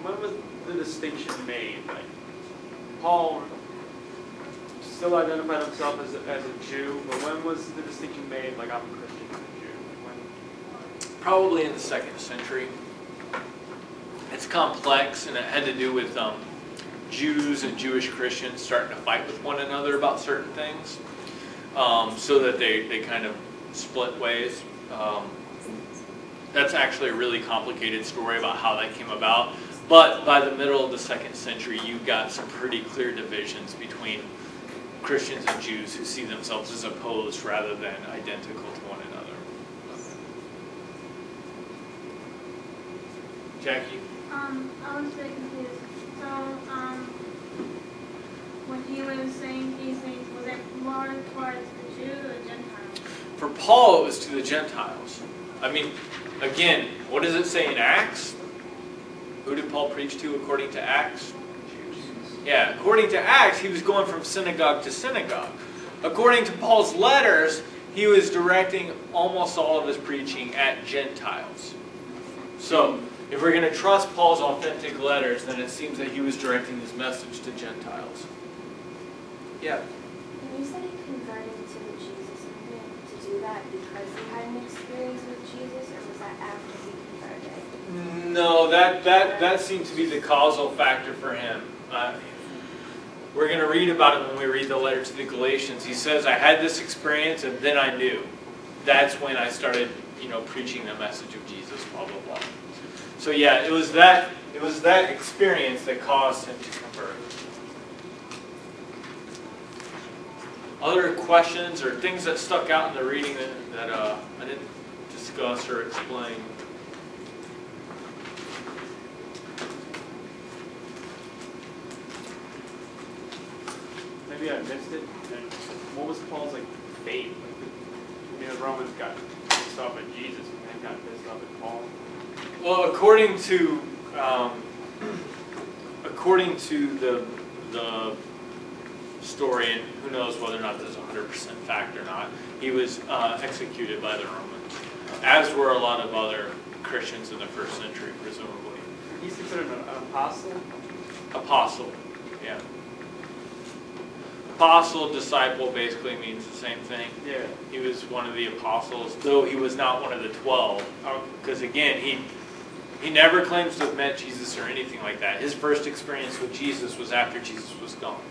when was the distinction made? Like, Paul still identified himself as a Jew, but when was the distinction made? Like, I'm a Christian and a Jew. When? Probably in the 2nd century. It's complex, and it had to do with Jews and Jewish Christians starting to fight with one another about certain things, so that they kind of split ways. That's actually a really complicated story about how that came about. But by the middle of the 2nd century, you've got some pretty clear divisions between Christians and Jews who see themselves as opposed rather than identical to one another. Jackie? I was a bit confused. So, when he was saying these things, was it more towards the Jews or the Gentiles? For Paul, it was to the Gentiles. I mean, again, what does it say in Acts? Who did Paul preach to according to Acts? Yeah, according to Acts, he was going from synagogue to synagogue. According to Paul's letters, he was directing almost all of his preaching at Gentiles. So, if we're going to trust Paul's authentic letters, then it seems that he was directing his message to Gentiles. Yeah? When you said he converted to Jesus movement, to do that because he had an experience with Jesus, or was that after he converted? No, that seemed to be the causal factor for him. We're going to read about it when we read the letter to the Galatians. He says, I had this experience and then I knew. That's when I started, preaching the message of Jesus, blah, blah, blah. So yeah, it was that experience that caused him to convert. Other questions or things that stuck out in the reading that I didn't discuss or explain? Maybe I missed it. And what was Paul's fate? The Romans got pissed off at Jesus, and they got pissed off at Paul. Well, according to the story, and who knows whether or not this is 100% fact or not, he was executed by the Romans, as were a lot of other Christians in the 1st century, presumably. He's considered an apostle? Apostle, yeah. Apostle, disciple basically means the same thing. Yeah. He was one of the apostles, though he was not one of the 12. Because again, he never claims to have met Jesus or anything like that. His first experience with Jesus was after Jesus was gone.